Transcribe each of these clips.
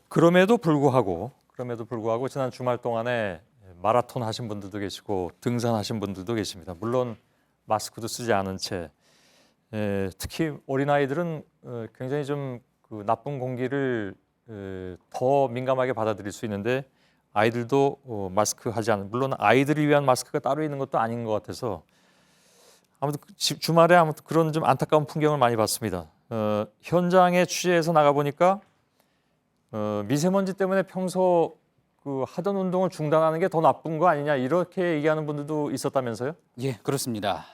그럼에도 불구하고 지난 주말 동안에 마라톤 하신 분들도 계시고 등산하신 분들도 계십니다. 물론 마스크도 쓰지 않은 채 특히 어린아이들은 굉장히 좀 그 나쁜 공기를 더 민감하게 받아들일 수 있는데 아이들도 마스크 하지 않은, 물론 아이들을 위한 마스크가 따로 있는 것도 아닌 것 같아서 아무튼 주말에 아무튼 그런 좀 안타까운 풍경을 많이 봤습니다. 현장에 취재해서 나가 보니까 미세먼지 때문에 평소 그 하던 운동을 중단하는 게 더 나쁜 거 아니냐 이렇게 얘기하는 분들도 있었다면서요? 예, 그렇습니다.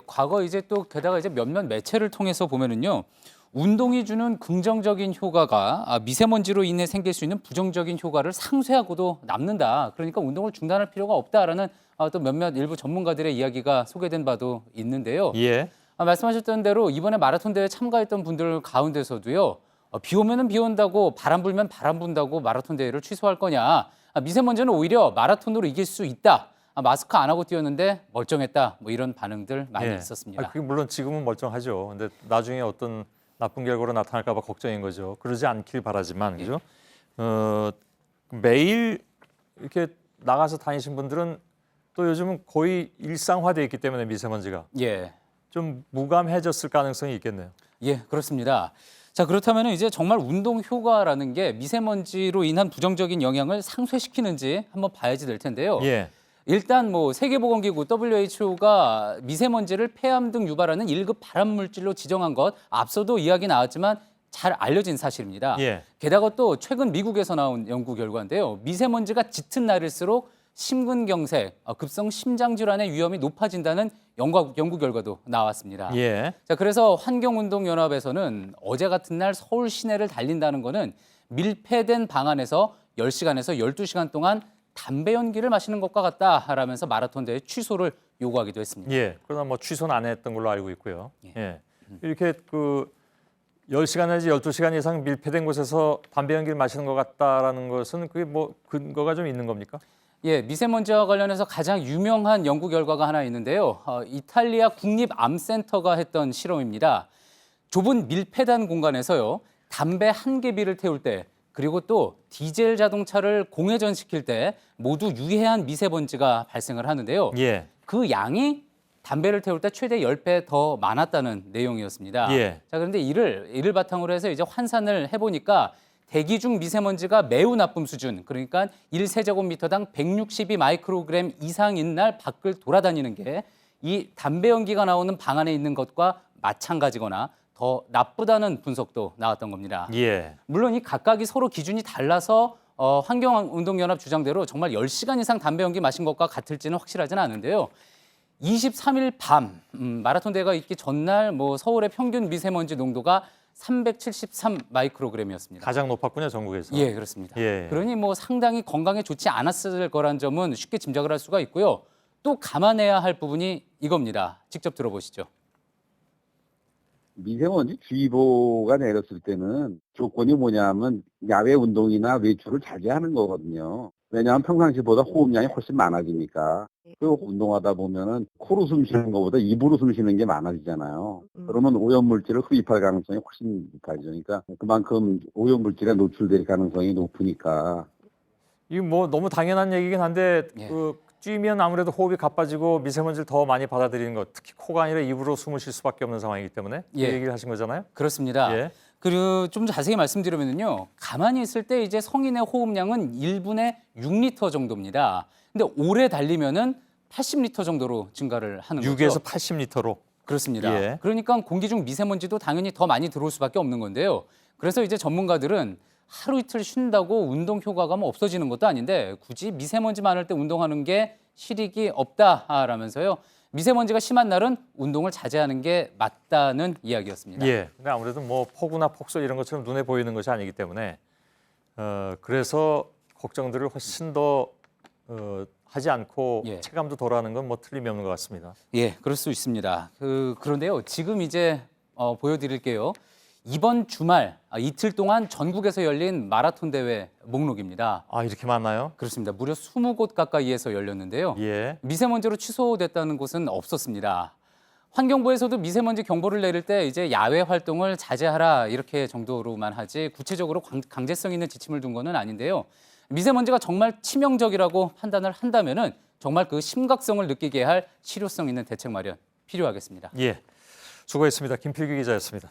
과거 이제 또 게다가 이제 몇몇 매체를 통해서 보면은요. 운동이 주는 긍정적인 효과가 미세먼지로 인해 생길 수 있는 부정적인 효과를 상쇄하고도 남는다. 그러니까 운동을 중단할 필요가 없다라는 또 몇몇 일부 전문가들의 이야기가 소개된 바도 있는데요. 예. 말씀하셨던 대로 이번에 마라톤 대회 참가했던 분들 가운데서도요. 비 오면은 비 온다고 바람 불면 바람 분다고 마라톤 대회를 취소할 거냐. 미세먼지는 오히려 마라톤으로 이길 수 있다. 마스크 안 하고 뛰었는데 멀쩡했다. 뭐 이런 반응들 많이 있었습니다. 그게 물론 지금은 멀쩡하죠. 근데 나중에 어떤 나쁜 결과로 나타날까 봐 걱정인 거죠. 그러지 않길 바라지만 그죠? 매일 이렇게 나가서 다니신 분들은 또 요즘은 거의 일상화돼 있기 때문에 미세먼지가 좀 무감해졌을 가능성이 있겠네요. 예, 그렇습니다. 자, 그렇다면 이제 정말 운동 효과라는 게 미세먼지로 인한 부정적인 영향을 상쇄시키는지 한번 봐야지 될 텐데요. 일단 뭐 세계보건기구 WHO가 미세먼지를 폐암 등 유발하는 1급 발암 물질로 지정한 것 앞서도 이야기 나왔지만 잘 알려진 사실입니다. 게다가 또 최근 미국에서 나온 연구 결과인데요. 미세먼지가 짙은 날일수록 심근경색, 급성 심장질환의 위험이 높아진다는 연구 결과도 나왔습니다. 자, 그래서 환경운동연합에서는 어제 같은 날 서울 시내를 달린다는 거는 밀폐된 방 안에서 10시간에서 12시간 동안 담배 연기를 마시는 것과 같다라면서 마라톤 대회 취소를 요구하기도 했습니다. 그러나 뭐 취소는 안 했던 걸로 알고 있고요. 이렇게 그 10시간 내지 12시간 이상 밀폐된 곳에서 담배 연기를 마시는 것 같다라는 것은 그게 뭐 근거가 좀 있는 겁니까? 미세먼지와 관련해서 가장 유명한 연구 결과가 하나 있는데요. 이탈리아 국립암센터가 했던 실험입니다. 좁은 밀폐된 공간에서요. 담배 한 개비를 태울 때 그리고 또 디젤 자동차를 공회전시킬 때 모두 유해한 미세먼지가 발생을 하는데요. 그 양이 담배를 태울 때 최대 10배 더 많았다는 내용이었습니다. 자, 그런데 이를 바탕으로 해서 이제 환산을 해보니까 대기 중 미세먼지가 매우 나쁨 수준, 그러니까 1세제곱미터당 162 마이크로그램 이상인 날 밖을 돌아다니는 게 이 담배 연기가 나오는 방 안에 있는 것과 마찬가지거나 더 나쁘다는 분석도 나왔던 겁니다. 물론 이 각각이 서로 기준이 달라서 환경운동연합 주장대로 정말 10시간 이상 담배 연기 마신 것과 같을지는 확실하지는 않은데요. 23일 밤 마라톤 대회가 있기 전날 뭐 서울의 평균 미세먼지 농도가 373 마이크로그램이었습니다. 가장 높았군요, 전국에서. 그렇습니다. 그러니 뭐 상당히 건강에 좋지 않았을 거란 점은 쉽게 짐작을 할 수가 있고요. 또 감안해야 할 부분이 이겁니다. 직접 들어보시죠. 미세먼지 주의보가 내렸을 때는 조건이 뭐냐면 야외 운동이나 외출을 자제하는 거거든요. 왜냐하면 평상시보다 호흡량이 훨씬 많아지니까. 그 운동하다 보면은 코로 숨 쉬는 것보다 입으로 숨 쉬는 게 많아지잖아요. 그러면 오염물질을 흡입할 가능성이 훨씬 높아지죠. 그러니까 그만큼 오염물질에 노출될 가능성이 높으니까. 이거 뭐 너무 당연한 얘기긴 한데 뛰면 아무래도 호흡이 가빠지고 미세먼지를 더 많이 받아들이는 것, 특히 코가 아니라 입으로 숨을 쉴 수밖에 없는 상황이기 때문에 그 얘기를 하신 거잖아요. 그렇습니다. 그리고 좀 자세히 말씀드리면요, 가만히 있을 때 이제 성인의 호흡량은 1분에 6리터 정도입니다. 근데 오래 달리면은 80리터 정도로 증가를 하는 거죠. 6에서 80리터로. 그렇습니다. 그러니까 공기 중 미세먼지도 당연히 더 많이 들어올 수밖에 없는 건데요. 그래서 이제 전문가들은 하루 이틀 쉰다고 운동 효과가 뭐 없어지는 것도 아닌데 굳이 미세먼지 많을 때 운동하는 게 실익이 없다라면서요. 미세먼지가 심한 날은 운동을 자제하는 게 맞다는 이야기였습니다. 근데 아무래도 뭐 폭우나 폭설 이런 것처럼 눈에 보이는 것이 아니기 때문에 그래서 걱정들을 훨씬 더 하지 않고 체감도 덜하는 건 뭐 틀림이 없는 것 같습니다. 그럴 수 있습니다. 그런데요, 지금 이제 보여드릴게요. 이번 주말 이틀 동안 전국에서 열린 마라톤 대회 목록입니다. 이렇게 많나요? 그렇습니다. 무려 20곳 가까이에서 열렸는데요. 미세먼지로 취소됐다는 곳은 없었습니다. 환경부에서도 미세먼지 경보를 내릴 때 이제 야외 활동을 자제하라 이렇게 정도로만 하지 구체적으로 강제성 있는 지침을 둔 거는 아닌데요. 미세먼지가 정말 치명적이라고 판단을 한다면은 정말 그 심각성을 느끼게 할 실효성 있는 대책 마련 필요하겠습니다. 예, 수고했습니다. 김필규 기자였습니다.